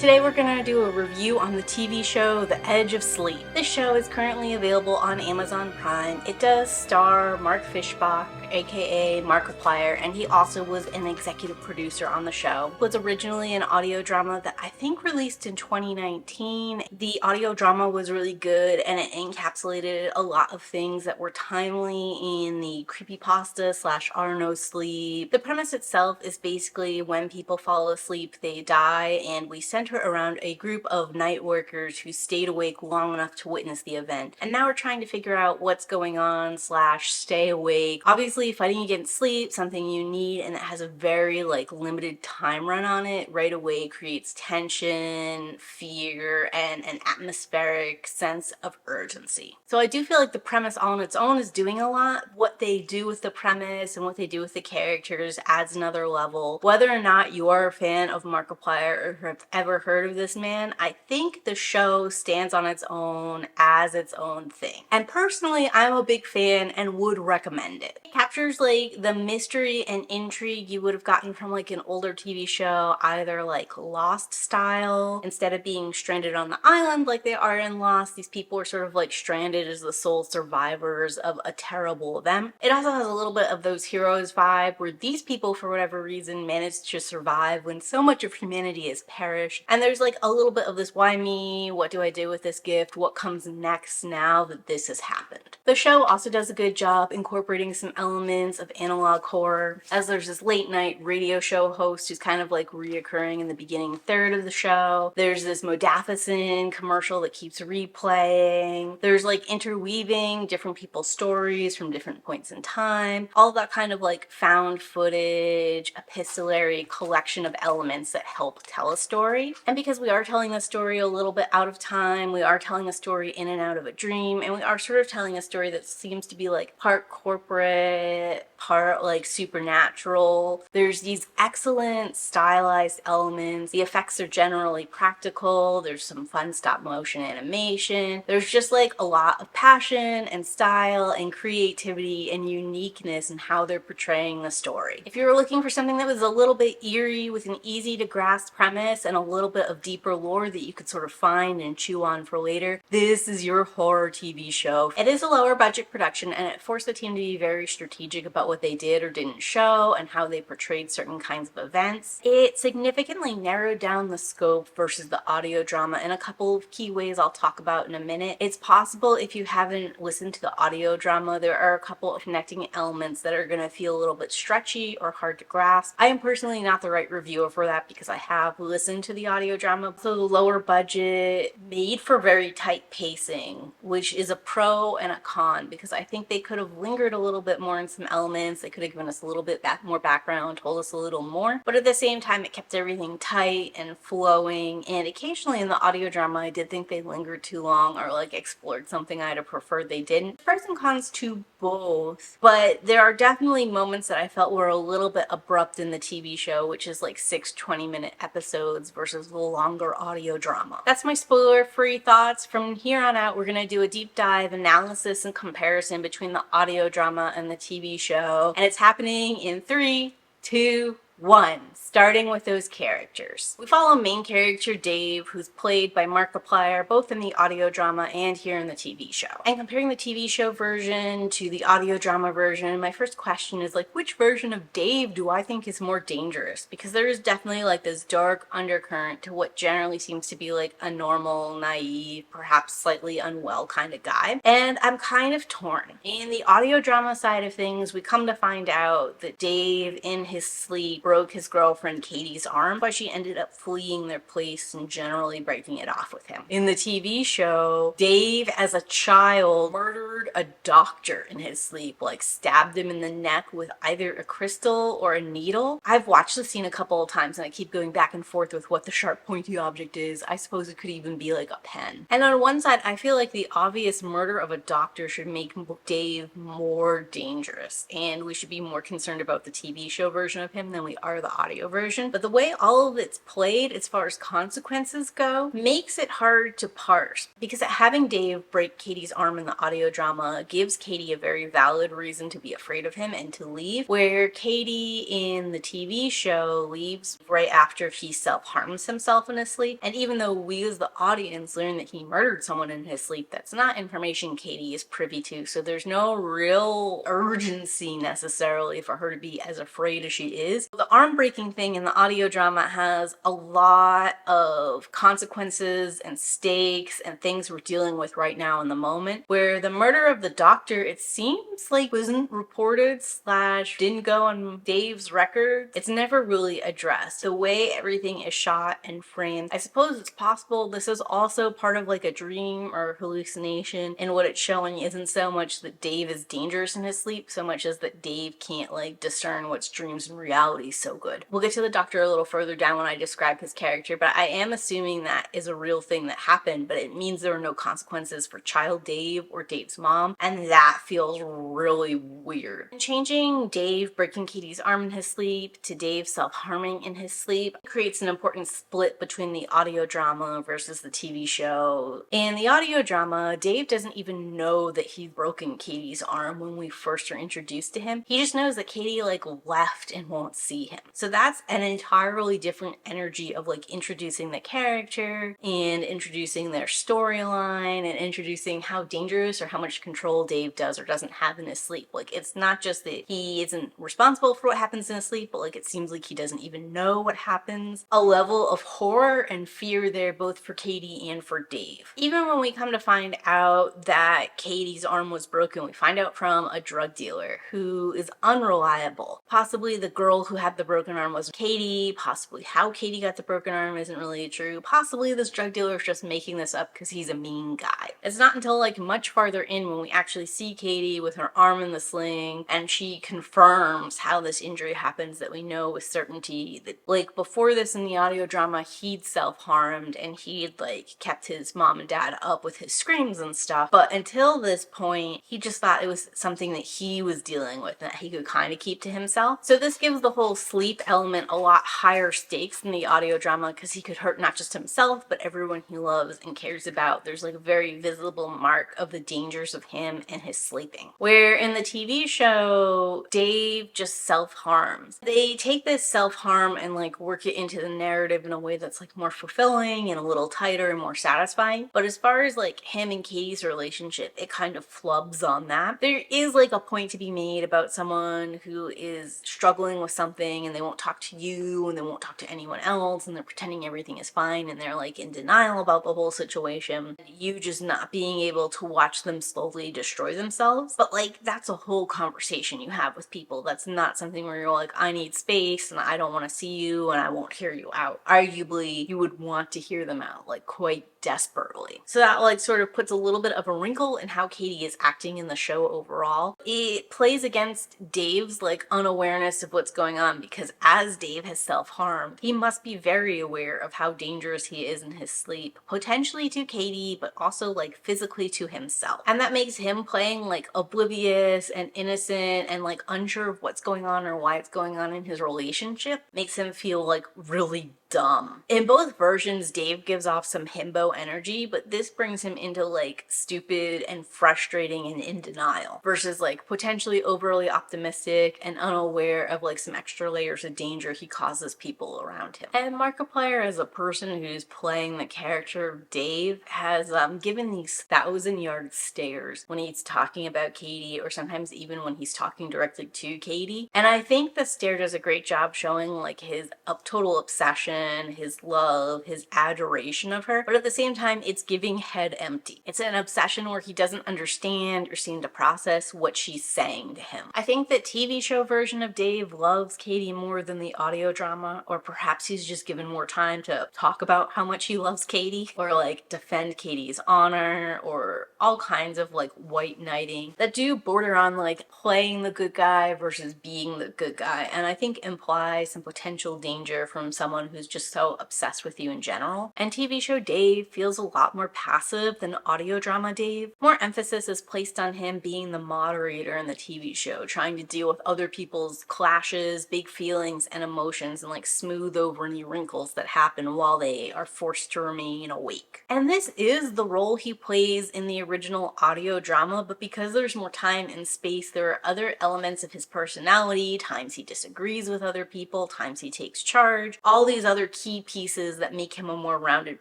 Today we're gonna do a review on the TV show The Edge of Sleep. This show is currently available on Amazon Prime. It does star Mark Fishbach, aka Markiplier, and he also was an executive producer on the show. It was originally an audio drama that I think released in 2019. The audio drama was really good and it encapsulated a lot of things that were timely in the creepypasta slash are no sleep. The premise itself is basically when people fall asleep, they die, and we center around a group of night workers who stayed awake long enough to witness the event. And now we're trying to figure out what's going on slash stay awake. Obviously, fighting against sleep, something you need, and it has a very limited time run on it, right away creates tension, fear, and an atmospheric sense of urgency. So I do feel like the premise on its own is doing a lot. What they do with the premise and what they do with the characters adds another level. Whether or not you are a fan of Markiplier or have ever heard of this man, I think the show stands on its own as its own thing. And personally, I'm a big fan and would recommend it. It captures the mystery and intrigue you would have gotten from an older TV show, either Lost style. Instead of being stranded on the island like they are in Lost, these people are sort of stranded as the sole survivors of a terrible event. It also has a little bit of those heroes vibe where these people, for whatever reason, manage to survive when so much of humanity has perished. And there's a little bit of this, why me? What do I do with this gift? What comes next now that this has happened? The show also does a good job incorporating some elements of analog horror, as there's this late night radio show host who's kind of reoccurring in the beginning third of the show. There's this Modafinil commercial that keeps replaying. There's interweaving different people's stories from different points in time. All that kind of found footage, epistolary collection of elements that help tell a story. And because we are telling a story a little bit out of time, we are telling a story in and out of a dream, and we are sort of telling a story that seems to be part corporate, part supernatural. There's these excellent stylized elements. The effects are generally practical. There's some fun stop motion animation. There's just a lot of passion and style and creativity and uniqueness in how they're portraying the story. If you were looking for something that was a little bit eerie with an easy to grasp premise and a little bit of deeper lore that you could sort of find and chew on for later, this is your horror TV show. It is a lower budget production and it forced the team to be very strategic about what they did or didn't show and how they portrayed certain kinds of events. It significantly narrowed down the scope versus the audio drama in a couple of key ways I'll talk about in a minute. It's possible, if you haven't listened to the audio drama, there are a couple of connecting elements that are going to feel a little bit stretchy or hard to grasp. I am personally not the right reviewer for that because I have listened to the audio drama. So the lower budget made for very tight pacing, which is a pro and a con, because I think they could have lingered a little bit more in some elements. They could have given us a little bit more background, told us a little more, but at the same time it kept everything tight and flowing. And occasionally in the audio drama I did think they lingered too long or explored something I'd have preferred they didn't. Pros and cons to both, but there are definitely moments that I felt were a little bit abrupt in the TV show, which is 6 20-minute episodes versus the longer audio drama. That's my spoiler-free thoughts. From here on out, we're gonna do a deep dive analysis and comparison between the audio drama and the TV show, and it's happening in 3, 2, 1, starting with those characters. We follow main character Dave, who's played by Markiplier, both in the audio drama and here in the TV show. And comparing the TV show version to the audio drama version, my first question is which version of Dave do I think is more dangerous? Because there is definitely this dark undercurrent to what generally seems to be a normal, naive, perhaps slightly unwell kind of guy. And I'm kind of torn. In the audio drama side of things, we come to find out that Dave, in his sleep, broke his girlfriend Katie's arm, but she ended up fleeing their place and generally breaking it off with him. In the TV show, Dave, as a child, murdered a doctor in his sleep, stabbed him in the neck with either a crystal or a needle. I've watched the scene a couple of times and I keep going back and forth with what the sharp pointy object is. I suppose it could even be a pen. And on one side, I feel the obvious murder of a doctor should make Dave more dangerous, and we should be more concerned about the TV show version of him than we we are the audio version. But the way all of it's played, as far as consequences go, makes it hard to parse. Because having Dave break Katie's arm in the audio drama gives Katie a very valid reason to be afraid of him and to leave, where Katie in the TV show leaves right after he self-harms himself in his sleep. And even though we as the audience learn that he murdered someone in his sleep, that's not information Katie is privy to, so there's no real urgency necessarily for her to be as afraid as she is. The arm breaking thing in the audio drama has a lot of consequences and stakes and things we're dealing with right now in the moment, where the murder of the doctor, it seems like wasn't reported / didn't go on Dave's record. It's never really addressed. The way everything is shot and framed, I suppose it's possible this is also part of like a dream or hallucination, and what it's showing isn't so much that Dave is dangerous in his sleep so much as that Dave can't like discern what's dreams and reality so good. We'll get to the doctor a little further down when I describe his character, but I am assuming that is a real thing that happened, but it means there are no consequences for child Dave or Dave's mom, and that feels really weird. Changing Dave breaking Katie's arm in his sleep to Dave self-harming in his sleep creates an important split between the audio drama versus the TV show. In the audio drama, Dave doesn't even know that he's broken Katie's arm when we first are introduced to him. He just knows that Katie like left and won't see him. So that's an entirely different energy of like introducing the character and introducing their storyline and introducing how dangerous or how much control Dave does or doesn't have in his sleep. Like, it's not just that he isn't responsible for what happens in his sleep, but like it seems like he doesn't even know what happens. A level of horror and fear there both for Katie and for Dave. Even when we come to find out that Katie's arm was broken, we find out from a drug dealer who is unreliable. Possibly the girl who had the broken arm was Katie, possibly how Katie got the broken arm isn't really true, possibly this drug dealer is just making this up because he's a mean guy. It's not until like much farther in when we actually see Katie with her arm in the sling and she confirms how this injury happens that we know with certainty that like before this in the audio drama he'd self-harmed and he'd like kept his mom and dad up with his screams and stuff, but until this point he just thought it was something that he was dealing with and that he could kind of keep to himself. So this gives the whole sleep element a lot higher stakes than the audio drama because he could hurt not just himself but everyone he loves and cares about. There's like a very visible mark of the dangers of him and his sleeping. Where in the TV show, Dave just self-harms. They take this self-harm and like work it into the narrative in a way that's like more fulfilling and a little tighter and more satisfying. But as far as like him and Katie's relationship, it kind of flubs on that. There is like a point to be made about someone who is struggling with something and they won't talk to you and they won't talk to anyone else and they're pretending everything is fine and they're like in denial about the whole situation. You just not being able to watch them slowly destroy themselves. But like that's a whole conversation you have with people. That's not something where you're like, I need space and I don't want to see you and I won't hear you out. Arguably, you would want to hear them out like quite desperately. So that like sort of puts a little bit of a wrinkle in how Katie is acting in the show overall. It plays against Dave's like unawareness of what's going on because as Dave has self-harmed, he must be very aware of how dangerous he is in his sleep, potentially to Katie, but also like physically to himself. And that makes him playing like oblivious and innocent and like unsure of what's going on or why it's going on in his relationship, makes him feel like really dumb. In both versions, Dave gives off some himbo energy, but this brings him into like stupid and frustrating and in denial versus like potentially overly optimistic and unaware of like some extra layers of danger he causes people around him. And Markiplier, as a person who's playing the character of Dave, has given these 1,000-yard stares when he's talking about Katie or sometimes even when he's talking directly to Katie. And I think the stare does a great job showing like his total obsession, his love, his adoration of her, but at the same time it's giving head empty. It's an obsession where he doesn't understand or seem to process what she's saying to him. I think that TV show version of Dave loves Katie more than the audio drama, or perhaps he's just given more time to talk about how much he loves Katie or like defend Katie's honor or all kinds of like white knighting that do border on like playing the good guy versus being the good guy, and I think imply some potential danger from someone who's just so obsessed with you in general. And TV show Dave feels a lot more passive than audio drama Dave. More emphasis is placed on him being the moderator in the TV show, trying to deal with other people's clashes, big feelings, and emotions, and like smooth over any wrinkles that happen while they are forced to remain awake. And this is the role he plays in the original audio drama, but because there's more time and space, there are other elements of his personality, times he disagrees with other people, times he takes charge, all these other key pieces that make him a more rounded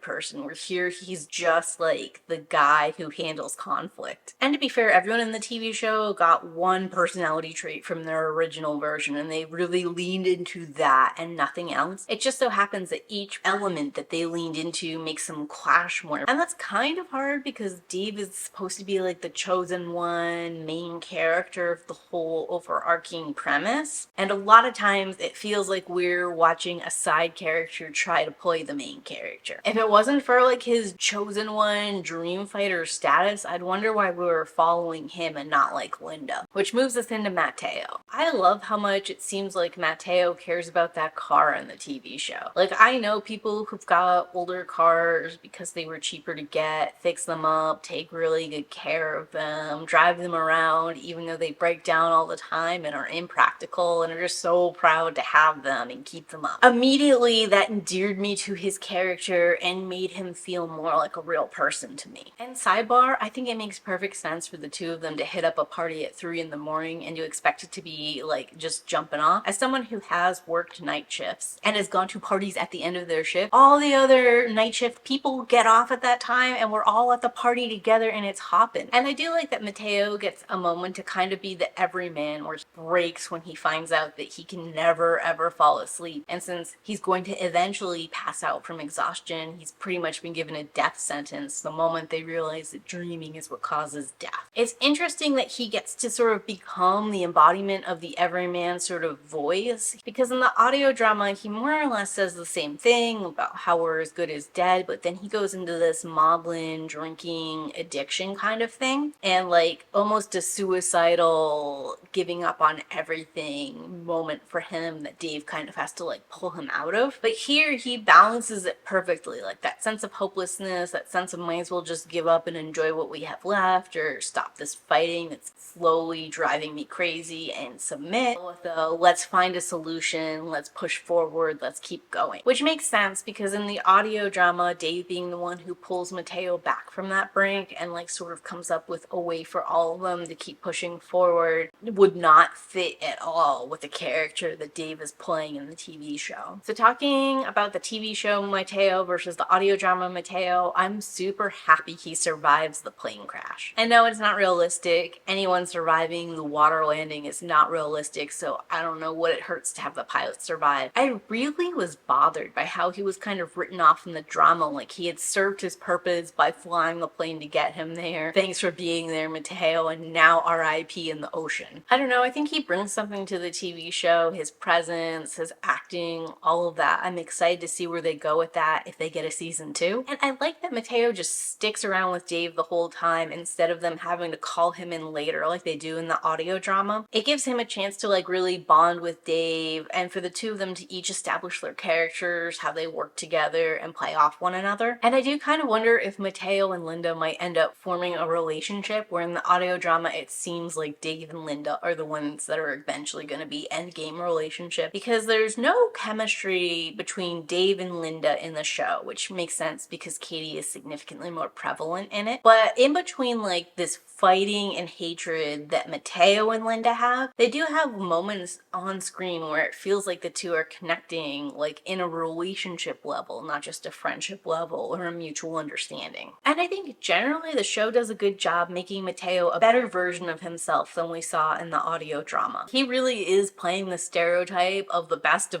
person, where here he's just like the guy who handles conflict. And to be fair, everyone in the TV show got one personality trait from their original version, and they really leaned into that and nothing else. It just so happens that each element that they leaned into makes them clash more. And that's kind of hard because Dave is supposed to be like the chosen one, main character of the whole overarching premise. And a lot of times it feels like we're watching a side character try to play the main character. If it wasn't for like his chosen one dream fighter status, I'd wonder why we were following him and not like Linda. Which moves us into Matteo. I love how much it seems like Matteo cares about that car in the TV show. Like, I know people who've got older cars because they were cheaper to get, fix them up, take really good care of them, drive them around even though they break down all the time and are impractical, and are just so proud to have them and keep them up. Immediately that endeared me to his character and made him feel more like a real person to me. And sidebar, I think it makes perfect sense for the two of them to hit up a party at 3 in the morning and to expect it to be like just jumping off. As someone who has worked night shifts and has gone to parties at the end of their shift, all the other night shift people get off at that time and we're all at the party together and it's hopping. And I do like that Matteo gets a moment to kind of be the everyman, where he breaks when he finds out that he can never ever fall asleep. And since he's going to eventually pass out from exhaustion, he's pretty much been given a death sentence the moment they realize that dreaming is what causes death. It's interesting that he gets to sort of become the embodiment of the everyman sort of voice, because in the audio drama he more or less says the same thing about how we're as good as dead, but then he goes into this maudlin drinking addiction kind of thing, and like almost a suicidal giving up on everything moment for him that Dave kind of has to like pull him out of. But here he balances it perfectly, like that sense of hopelessness, that sense of might as well just give up and enjoy what we have left, or stop this fighting that's slowly driving me crazy and submit, with the let's find a solution, let's push forward, let's keep going. Which makes sense because in the audio drama, Dave being the one who pulls Matteo back from that brink and like sort of comes up with a way for all of them to keep pushing forward would not fit at all with the character that Dave is playing in the TV show. So talking about the TV show Matteo versus the audio drama Matteo, I'm super happy he survives the plane crash. I know it's not realistic. Anyone surviving the water landing is not realistic, so I don't know what it hurts to have the pilot survive. I really was bothered by how he was kind of written off in the drama, like he had served his purpose by flying the plane to get him there. Thanks for being there, Matteo, and now RIP in the ocean. I don't know, I think he brings something to the TV show, his presence, his acting, all of that. I'm excited to see where they go with that if they get a season 2. And I like that Matteo just sticks around with Dave the whole time instead of them having to call him in later like they do in the audio drama. It gives him a chance to like really bond with Dave, and for the two of them to each establish their characters, how they work together and play off one another. And I do kind of wonder if Matteo and Linda might end up forming a relationship, where in the audio drama it seems like Dave and Linda are the ones that are eventually going to be endgame relationship, because there's no chemistry between Dave and Linda in the show, which makes sense because Katie is significantly more prevalent in it. But in between like this fighting and hatred that Matteo and Linda have, they do have moments on screen where it feels like the two are connecting like in a relationship level, not just a friendship level or a mutual understanding. And I think generally the show does a good job making Matteo a better version of himself than we saw in the audio drama. He really is playing the stereotype of the best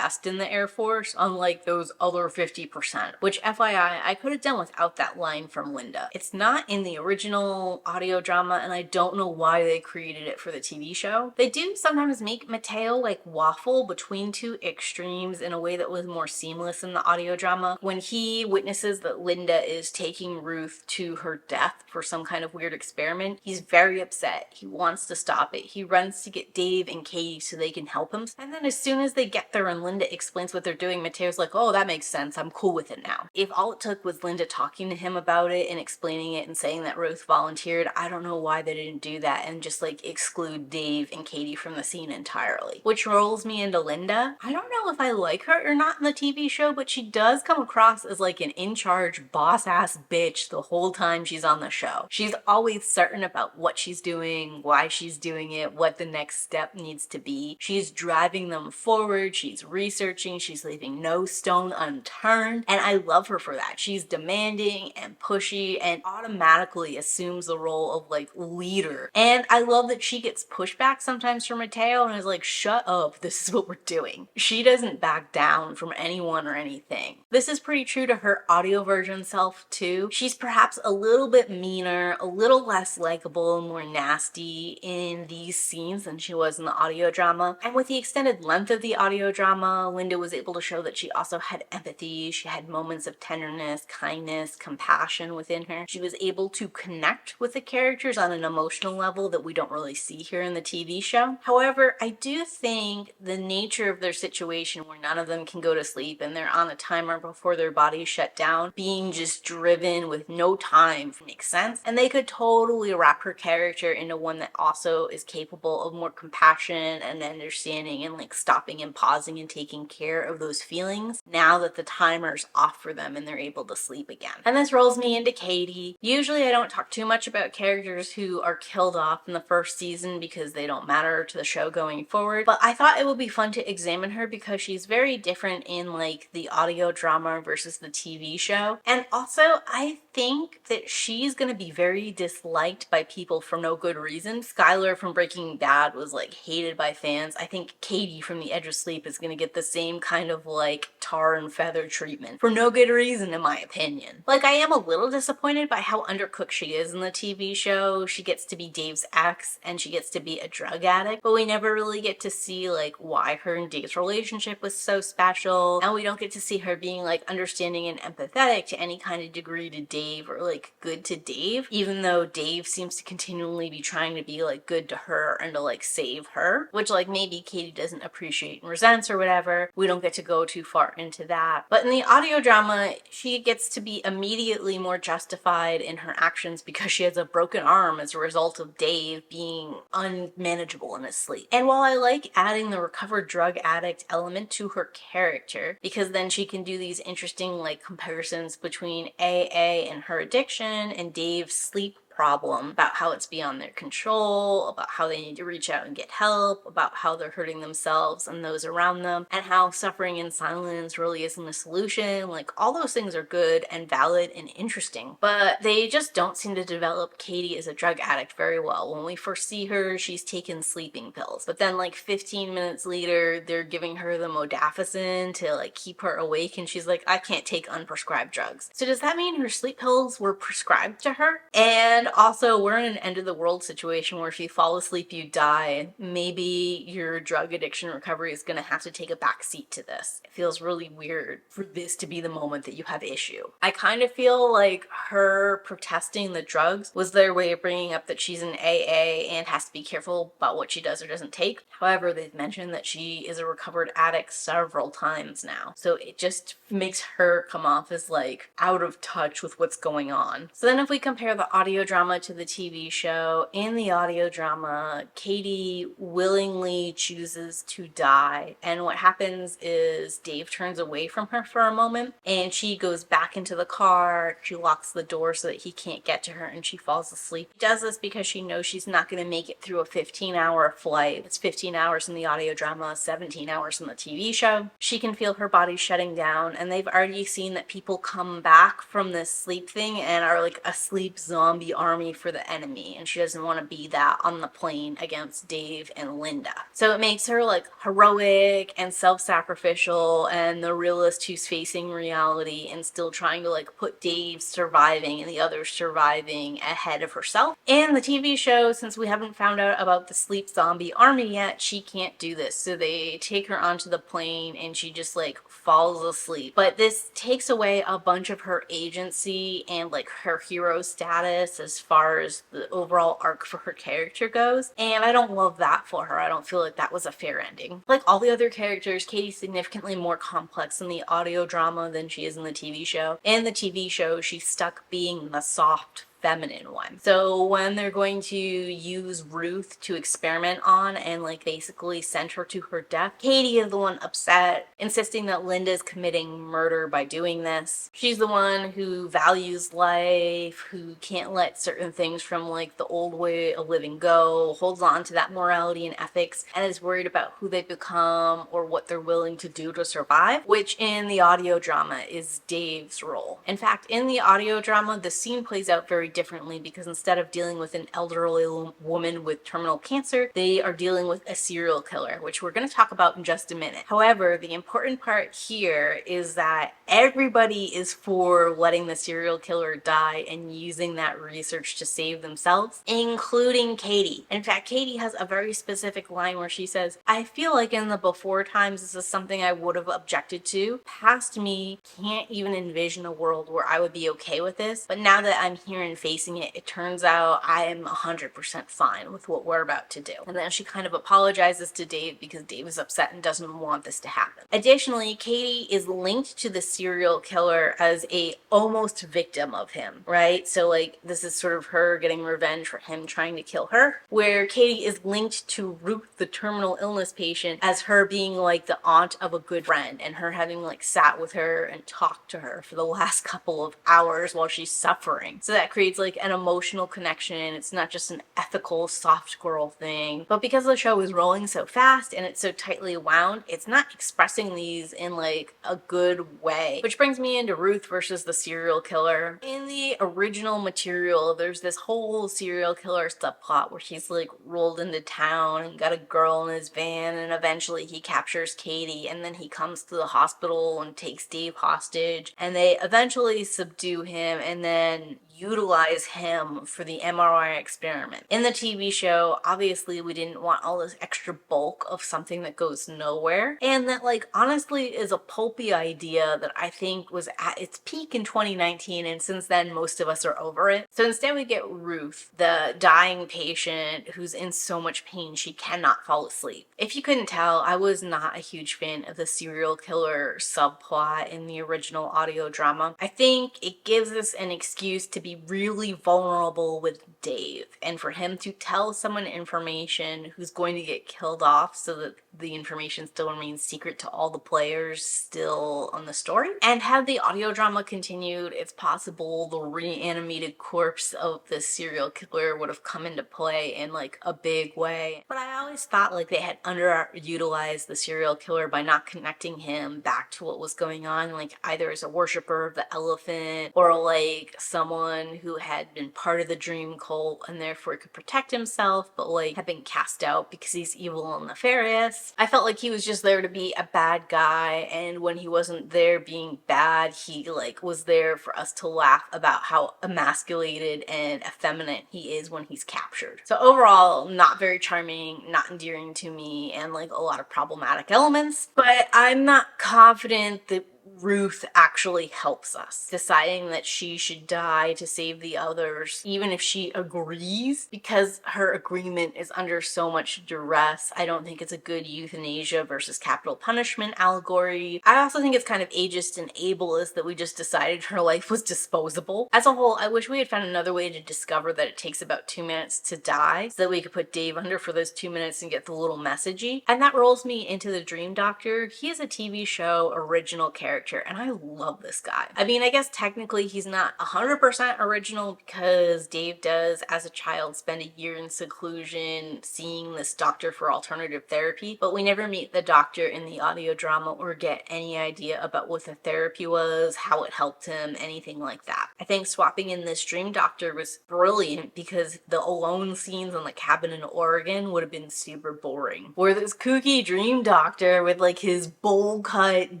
in the Air Force, unlike those other 50%, which FYI, I could have done without that line from Linda. It's not in the original audio drama, and I don't know why they created it for the TV show. They do sometimes make Matteo like waffle between two extremes in a way that was more seamless in the audio drama. When he witnesses that Linda is taking Ruth to her death death for some kind of weird experiment. He's very upset. He wants to stop it. He runs to get Dave and Katie so they can help him. And then as soon as they get there and Linda explains what they're doing, Mateo's like, oh, that makes sense. I'm cool with it now. If all it took was Linda talking to him about it and explaining it and saying that Ruth volunteered, I don't know why they didn't do that and just like exclude Dave and Katie from the scene entirely. Which rolls me into Linda. I don't know if I like her or not in the TV show, but she does come across as like an in-charge boss-ass bitch the whole time she's on the show. She's always certain about what she's doing, why she's doing it, what the next step needs to be. She's driving them forward, she's researching, she's leaving no stone unturned, and I love her for that. She's demanding and pushy and automatically assumes the role of like leader. And I love that she gets pushback sometimes from Mateo and is like, shut up, this is what we're doing. She doesn't back down from anyone or anything. This is pretty true to her audio version self too. She's perhaps a little bit meaner, a little less likable, more nasty in these scenes than she was in the audio drama. And with the extended length of the audio drama, Linda was able to show that she also had empathy. She had moments of tenderness, kindness, compassion within her. She was able to connect with the characters on an emotional level that we don't really see here in the TV show. However, I do think the nature of their situation where none of them can go to sleep and they're on a timer before their bodies shut down, being just driven with no time makes sense. And they could totally wrap her character into one that also is capable of more compassion and understanding and like stopping and pausing and taking care of those feelings now that the timer's off for them and they're able to sleep again. And this rolls me into Katie. Usually I don't talk too much about characters who are killed off in the first season because they don't matter to the show going forward, but I thought it would be fun to examine her because she's very different in like the audio drama versus the TV show. And also I think that she's gonna be very disliked by people for no good reason. Skylar from Breaking Bad was like hated by fans. I think Katie from The Edge of Sleep is gonna get the same kind of like tar and feather treatment for no good reason in my opinion. Like I am a little disappointed by how undercooked she is in the TV show. She gets to be Dave's ex and she gets to be a drug addict, but we never really get to see like why her and Dave's relationship was so special, and we don't get to see her being like understanding and empathetic to any kind of degree to Dave or like good to Dave, even though Dave seems to continually be trying to be like good to her and to like save her, which like maybe Katie doesn't appreciate and resents or whatever. We don't get to go too far into that. But in the audio drama, she gets to be immediately more justified in her actions because she has a broken arm as a result of Dave being unmanageable in his sleep. And while I like adding the recovered drug addict element to her character, because then she can do these interesting like comparisons between AA and her addiction and Dave's sleep problem, about how it's beyond their control, about how they need to reach out and get help, about how they're hurting themselves and those around them, and how suffering in silence really isn't a solution. Like all those things are good and valid and interesting, but they just don't seem to develop Katie as a drug addict very well. When we first see her, she's taken sleeping pills, but then like 15 minutes later, they're giving her the modafinil to like keep her awake, and she's like, I can't take unprescribed drugs. So does that mean her sleep pills were prescribed to her? And also, we're in an end of the world situation where if you fall asleep, you die. Maybe your drug addiction recovery is gonna have to take a back seat to this. It feels really weird for this to be the moment that you have issue. I kind of feel like her protesting the drugs was their way of bringing up that she's an AA and has to be careful about what she does or doesn't take. However, they've mentioned that she is a recovered addict several times now. So it just makes her come off as like out of touch with what's going on. So then if we compare the audio drama to the TV show, in the audio drama, Katie willingly chooses to die. And what happens is Dave turns away from her for a moment and she goes back into the car. She locks the door so that he can't get to her and she falls asleep. She does this because she knows she's not going to make it through a 15-hour flight. It's 15 hours in the audio drama, 17 hours in the TV show. She can feel her body shutting down, and they've already seen that people come back from this sleep thing and are like a sleep zombie army for the enemy, and she doesn't want to be that on the plane against Dave and Linda. So it makes her like heroic and self-sacrificial and the realist who's facing reality and still trying to like put Dave surviving and the others surviving ahead of herself. In the TV show, since we haven't found out about the sleep zombie army yet, she can't do this. So they take her onto the plane and she just like falls asleep. But this takes away a bunch of her agency and like her hero status as far as the overall arc for her character goes. And I don't love that for her. I don't feel like that was a fair ending. Like all the other characters, Katie's significantly more complex in the audio drama than she is in the TV show. In the TV show, she's stuck being the soft feminine one. So when they're going to use Ruth to experiment on and like basically send her to her death, Katie is the one upset, insisting that Linda's committing murder by doing this. She's the one who values life, who can't let certain things from like the old way of living go, holds on to that morality and ethics, and is worried about who they become or what they're willing to do to survive, which in the audio drama is Dave's role. In fact, in the audio drama, the scene plays out very differently because instead of dealing with an elderly woman with terminal cancer, they are dealing with a serial killer, which we're going to talk about in just a minute. However, the important part here is that everybody is for letting the serial killer die and using that research to save themselves, including Katie. In fact, Katie has a very specific line where she says, "I feel like in the before times this is something I would have objected to. Past me can't even envision a world where I would be okay with this, but now that I'm here and facing it, it turns out I am 100% fine with what we're about to do." And then she kind of apologizes to Dave because Dave is upset and doesn't want this to happen. Additionally, Katie is linked to the serial killer as a almost victim of him, right? So like this is sort of her getting revenge for him trying to kill her, where Katie is linked to Ruth, the terminal illness patient, as her being like the aunt of a good friend and her having like sat with her and talked to her for the last couple of hours while she's suffering. So that creates like an emotional connection. It's not just an ethical soft girl thing. But because the show is rolling so fast and it's so tightly wound, it's not expressing these in like a good way. Which brings me into Ruth versus the serial killer. In the original material, there's this whole serial killer subplot where he's like rolled into town and got a girl in his van, and eventually he captures Katie, and then he comes to the hospital and takes Dave hostage, and they eventually subdue him and then utilize him for the MRI experiment. In the TV show, obviously we didn't want all this extra bulk of something that goes nowhere, and that like honestly is a pulpy idea that I think was at its peak in 2019, and since then most of us are over it. So instead we get Ruth, the dying patient who's in so much pain she cannot fall asleep. If you couldn't tell, I was not a huge fan of the serial killer subplot in the original audio drama. I think it gives us an excuse to be really vulnerable with Dave, and for him to tell someone information who's going to get killed off so that the information still remains secret to all the players still on the story. And had the audio drama continued, it's possible the reanimated corpse of the serial killer would have come into play in like a big way. But I always thought like they had underutilized the serial killer by not connecting him back to what was going on, like either as a worshiper of the elephant or like someone who had been part of the dream cult and therefore could protect himself but like had been cast out because he's evil and nefarious. I felt like he was just there to be a bad guy, and when he wasn't there being bad, he like was there for us to laugh about how emasculated and effeminate he is when he's captured. So overall, not very charming, not endearing to me, and like a lot of problematic elements. But I'm not confident that Ruth actually helps us, deciding that she should die to save the others, even if she agrees, because her agreement is under so much duress. I don't think it's a good euthanasia versus capital punishment allegory. I also think it's kind of ageist and ableist that we just decided her life was disposable. As a whole, I wish we had found another way to discover that it takes about 2 minutes to die, so that we could put Dave under for those 2 minutes and get the little messagey. And that rolls me into the Dream Doctor. He is a TV show original character character, and I love this guy. I mean, I guess technically he's not 100% original because Dave does, as a child, spend a year in seclusion seeing this doctor for alternative therapy, but we never meet the doctor in the audio drama or get any idea about what the therapy was, how it helped him, anything like that. I think swapping in this dream doctor was brilliant because the alone scenes in the cabin in Oregon would have been super boring. Where this kooky dream doctor with like his bowl cut,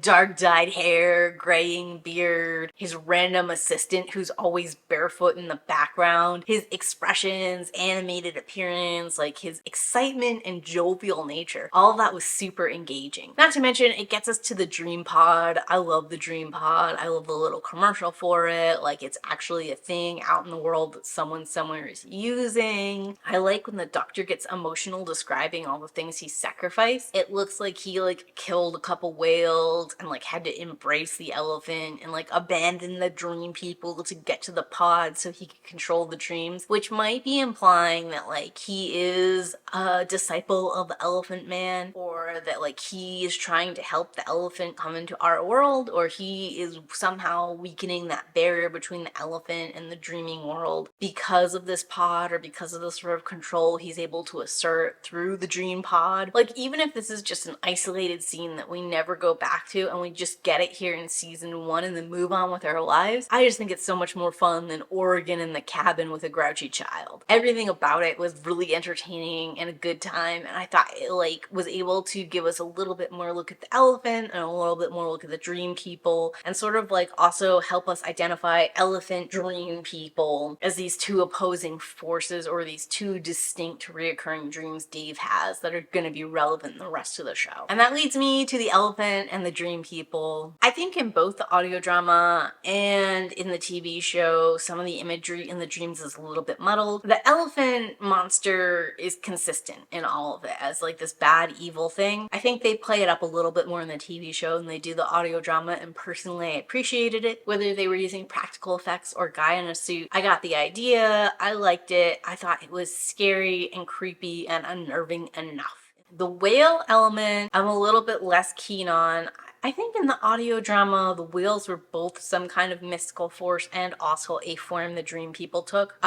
dark dyed hair, graying beard, his random assistant who's always barefoot in the background, his expressions, animated appearance, like his excitement and jovial nature, all of that was super engaging. Not to mention, it gets us to the dream pod. I love the dream pod. I love the little commercial for it. Like, it's actually a thing out in the world that someone somewhere is using. I like when the doctor gets emotional describing all the things he sacrificed. It looks like he like killed a couple whales and like had to embrace the elephant and like abandon the dream people to get to the pod so he could control the dreams, which might be implying that like he is a disciple of the Elephant Man, or that like he is trying to help the elephant come into our world, or he is somehow weakening that barrier between the elephant and the dreaming world because of this pod, or because of the sort of control he's able to assert through the dream pod. Like, even if this is just an isolated scene that we never go back to and we just get it here in season 1 and then move on with our lives, I just think it's so much more fun than Oregon in the cabin with a grouchy child. Everything about it was really entertaining and a good time, and I thought it like was able to give us a little bit more look at the elephant and a little bit more look at the dream people, and sort of like also help us identify elephant dream people as these two opposing forces, or these two distinct reoccurring dreams Dave has that are going to be relevant in the rest of the show. And that leads me to the elephant and the dream people. I think in both the audio drama and in the TV show, some of the imagery in the dreams is a little bit muddled. The elephant monster is consistent in all of it as like this bad evil thing. I think they play it up a little bit more in the TV show than they do the audio drama, and personally I appreciated it. Whether they were using practical effects or guy in a suit, I got the idea, I liked it, I thought it was scary and creepy and unnerving enough. The whale element, I'm a little bit less keen on. I think in the audio drama, the whales were both some kind of mystical force and also a form the dream people took.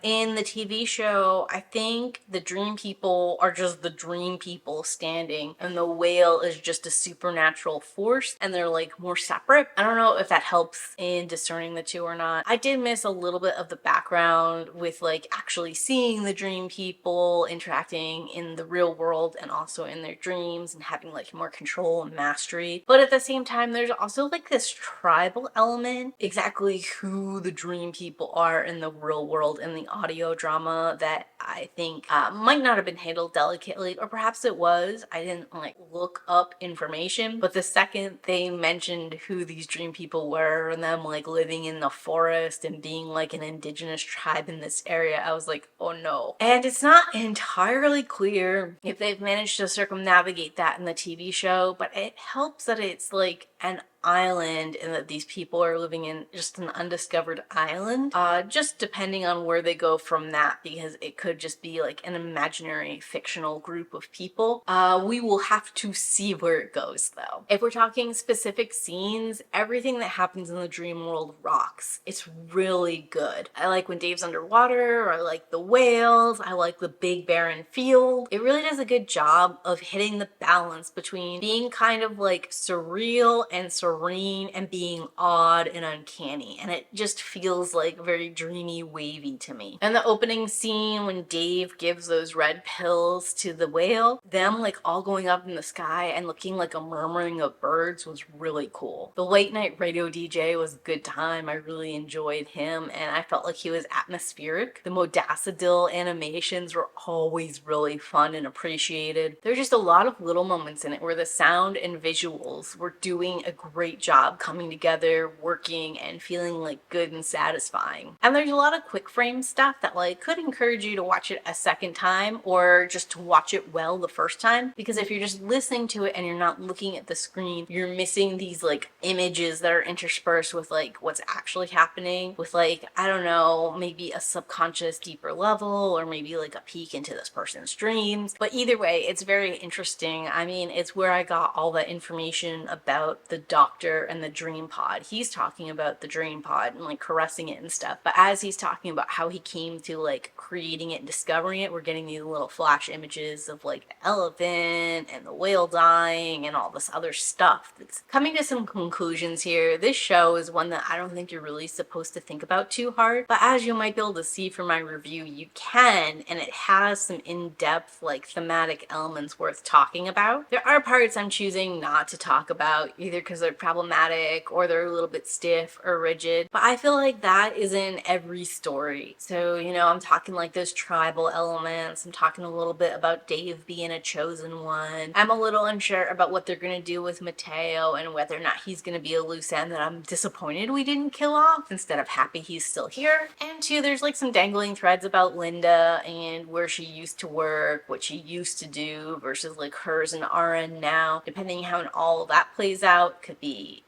In the TV show, I think the dream people are just the dream people standing, and the whale is just a supernatural force, and they're like more separate. I don't know if that helps in discerning the two or not. I did miss a little bit of the background with like actually seeing the dream people interacting in the real world and also in their dreams and having like more control and mastery. But at the same time, there's also like this tribal element, exactly who the dream people are in the real world in the audio drama, that I think might not have been handled delicately, or perhaps it was. I didn't like look up information, but the second they mentioned who these dream people were and them like living in the forest and being like an indigenous tribe in this area, I was like, oh no. And it's not entirely clear if they've managed to circumnavigate that in the TV show, but it helps that it's like an island and that these people are living in just an undiscovered island, just depending on where they go from that, because it could just be like an imaginary fictional group of people. We will have to see where it goes though. If we're talking specific scenes, everything that happens in the dream world rocks. It's really good. I like when Dave's underwater, or I like the whales, I like the big barren field. It really does a good job of hitting the balance between being kind of like surreal and serene and being odd and uncanny, and it just feels like very dreamy, wavy to me. And the opening scene when Dave gives those red pills to the whale, them like all going up in the sky and looking like a murmuring of birds, was really cool. The late night radio DJ was a good time. I really enjoyed him, and I felt like he was atmospheric. The Modacidil animations were always really fun and appreciated. There's just a lot of little moments in it where the sound and visuals were doing a great job coming together, working, and feeling like good and satisfying. And there's a lot of quick frame stuff that like could encourage you to watch it a second time, or just to watch it well the first time, because if you're just listening to it and you're not looking at the screen, you're missing these like images that are interspersed with like what's actually happening, with like, I don't know, maybe a subconscious deeper level, or maybe like a peek into this person's dreams. But either way, it's very interesting. I mean, it's where I got all the information about the Doctor and the Dream Pod. He's talking about the Dream Pod and like caressing it and stuff. But as he's talking about how he came to like creating it and discovering it, we're getting these little flash images of like the elephant and the whale dying and all this other stuff that's coming to some conclusions here. This show is one that I don't think you're really supposed to think about too hard, but as you might be able to see from my review, you can, and it has some in-depth like thematic elements worth talking about. There are parts I'm choosing not to talk about, either because they're problematic or they're a little bit stiff or rigid, but I feel like that is in every story. So, you know, I'm talking like those tribal elements, I'm talking a little bit about Dave being a chosen one. I'm a little unsure about what they're gonna do with Mateo and whether or not he's gonna be a loose end that I'm disappointed we didn't kill off instead of happy he's still here. And two, there's like some dangling threads about Linda and where she used to work, what she used to do versus like hers and RN now. Depending how all of that plays out, could be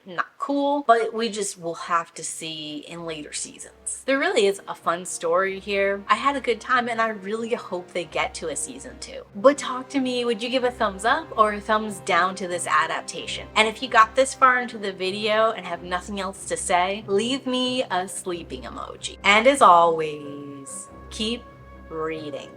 not cool, but we just will have to see in later seasons. There really is a fun story here. I had a good time and I really hope they get to a season 2. But talk to me, would you give a thumbs up or a thumbs down to this adaptation? And if you got this far into the video and have nothing else to say, leave me a sleeping emoji. And as always, keep reading.